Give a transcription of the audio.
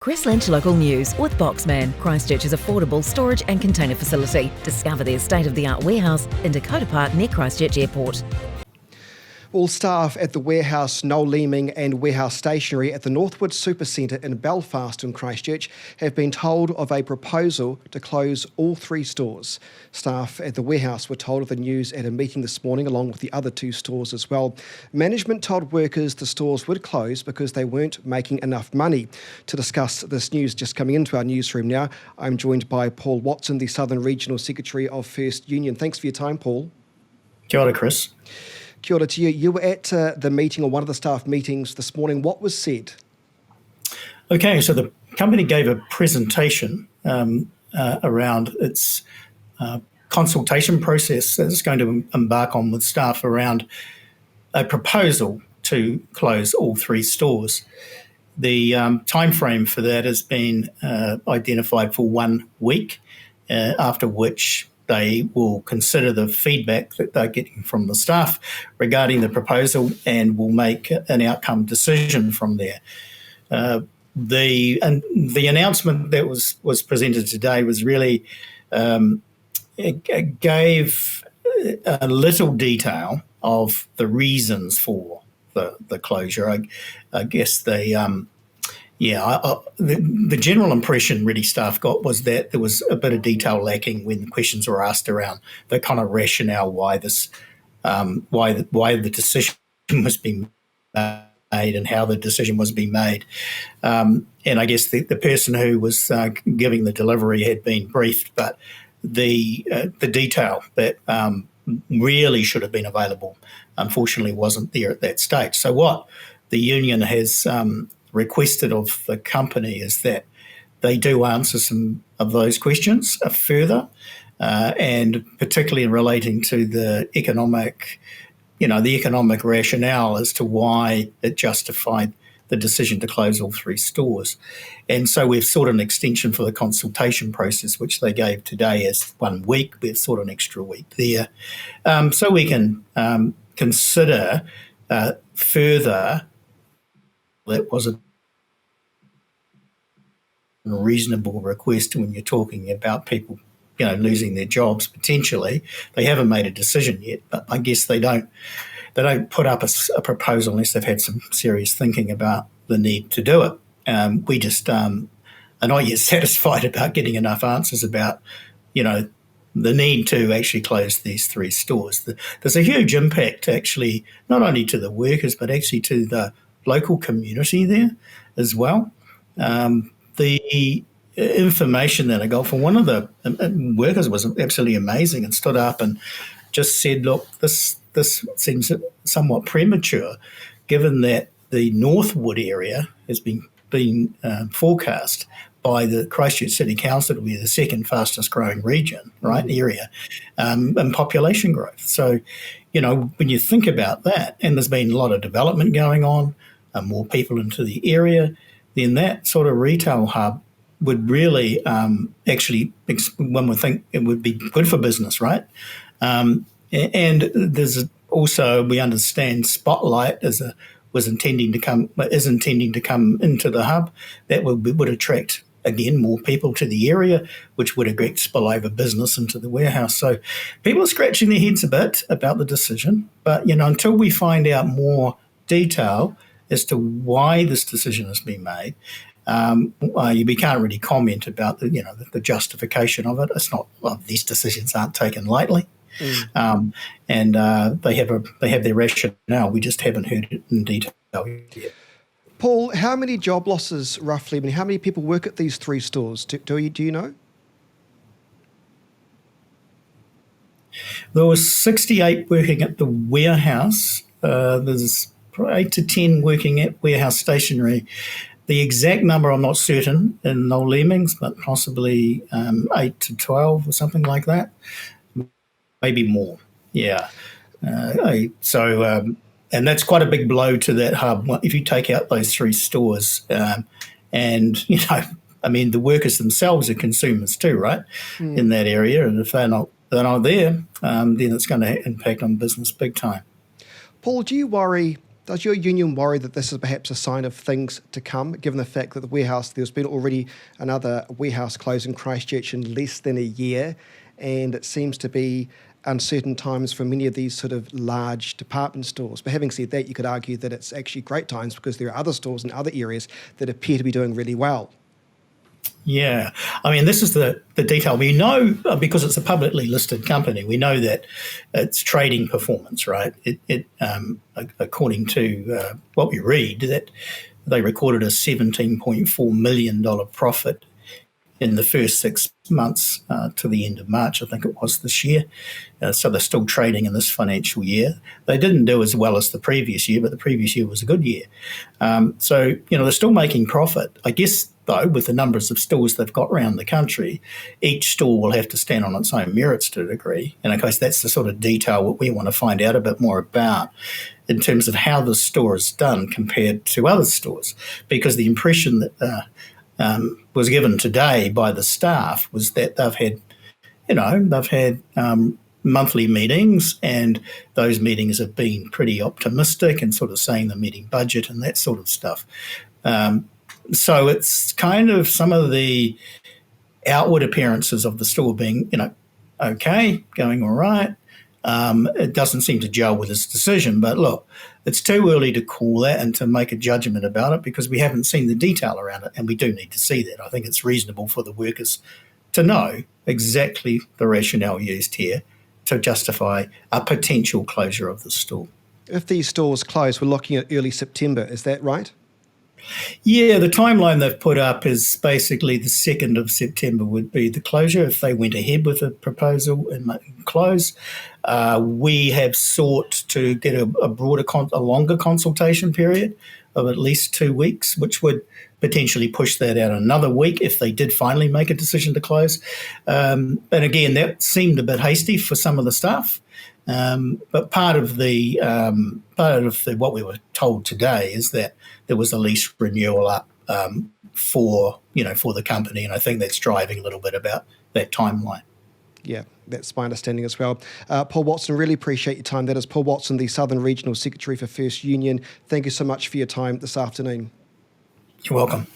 Chris Lynch Local News with Boxman, Christchurch's affordable storage and container facility. Discover their state-of-the-art warehouse in Dakota Park near Christchurch Airport. All staff at the warehouse Noel Leeming and warehouse stationery at the Northwood Super Centre in Belfast in Christchurch have been told of a proposal to close all 3 stores. Staff at the warehouse were told of the news at a meeting this morning along with the other 2 stores as well. Management told workers the stores would close because they weren't making enough money. To discuss this news just coming into our newsroom now, I'm joined by Paul Watson, the Southern Regional Secretary of First Union. Thanks for your time, Paul. Kia ora, Chris. Kia ora to you. You were at the meeting, or one of the staff meetings this morning. What was said? Okay, so the company gave a presentation around its consultation process that it's going to embark on with staff around a proposal to close all 3 stores. The time frame for that has been identified for 1 week, after which they will consider the feedback that they're getting from the staff regarding the proposal and will make an outcome decision from there. The announcement that was presented today was really it gave a little detail of the reasons for the closure. I guess the general impression really staff got was that there was a bit of detail lacking when questions were asked around the kind of rationale why this, why the decision was being made and how the decision was being made. And I guess the person who was giving the delivery had been briefed, but the detail that really should have been available unfortunately wasn't there at that stage. So what the union has requested of the company is that they do answer some of those questions further, and particularly in relating to the economic rationale as to why it justified the decision to close all 3 stores. And so we've sought an extension for the consultation process, which they gave today as 1 week. We've sought an extra week there, so we can consider further. That was a reasonable request when you're talking about people, losing their jobs potentially. They haven't made a decision yet, but I guess they don't put up a proposal unless they've had some serious thinking about the need to do it. We just are not yet satisfied about getting enough answers about, the need to actually close these 3 stores. There's a huge impact actually, not only to the workers, but actually to the local community there as well. The information that I got from one of the workers was absolutely amazing and stood up and just said, look, this seems somewhat premature given that the Northwood area has been forecast by the Christchurch City Council to be the 2nd fastest growing region, right, area, and population growth. So, when you think about that, and there's been a lot of development going on, more people into the area, then that sort of retail hub would really actually, one would think it would be good for business, right? And there's also, we understand, Spotlight is intending to come into the hub. That would attract, again, more people to the area, which would attract spillover business into the warehouse. So people are scratching their heads a bit about the decision, but until we find out more detail as to why this decision has been made, we can't really comment about the justification of it. It's not, these decisions aren't taken lightly, and they have their rationale. We just haven't heard it in detail yet. Paul, how many job losses roughly? I mean, how many people work at these 3 stores? Do you know? There was 68 working at the warehouse. There's 8 to 10 working at warehouse stationery. The exact number I'm not certain in Noel Leeming's, but possibly 8 to 12 or something like that. Maybe more. Yeah. And that's quite a big blow to that hub. If you take out those 3 stores, and the workers themselves are consumers too, right? In that area, and if they're not there, then it's going to impact on business big time. Paul, do you worry Does your union worry that this is perhaps a sign of things to come, given the fact that there's been already another warehouse close in Christchurch in less than a year, and it seems to be uncertain times for many of these sort of large department stores? But having said that, you could argue that it's actually great times because there are other stores in other areas that appear to be doing really well. Yeah, I mean, this is the detail. We know, because it's a publicly listed company, we know that it's trading performance, right? According to what we read, that they recorded a $17.4 million profit in the first 6 months to the end of March, I think it was this year. So they're still trading in this financial year. They didn't do as well as the previous year, but the previous year was a good year. So, they're still making profit. I guess, though, with the numbers of stores they've got around the country, each store will have to stand on its own merits to a degree. And of course, that's the sort of detail what we want to find out a bit more about in terms of how the store is done compared to other stores. Because the impression that was given today by the staff was that they've had monthly meetings, and those meetings have been pretty optimistic and sort of saying they're meeting budget and that sort of stuff. So it's kind of some of the outward appearances of the store being, okay, going all right. It doesn't seem to gel with his decision, but look, it's too early to call that and to make a judgment about it because we haven't seen the detail around it, and we do need to see that. I think it's reasonable for the workers to know exactly the rationale used here to justify a potential closure of the store. If these stores close, we're looking at early September, is that right? Yeah, the timeline they've put up is basically the 2nd of September would be the closure if they went ahead with a proposal and close. We have sought to get a longer consultation period of at least 2 weeks, which would potentially push that out another week if they did finally make a decision to close. And again, that seemed a bit hasty for some of the staff. But part of what we were told today is that there was a lease renewal up for the company, and I think that's driving a little bit about that timeline. Yeah, that's my understanding as well. Paul Watson, really appreciate your time. That is Paul Watson, the Southern Regional Secretary for First Union. Thank you so much for your time this afternoon. You're welcome.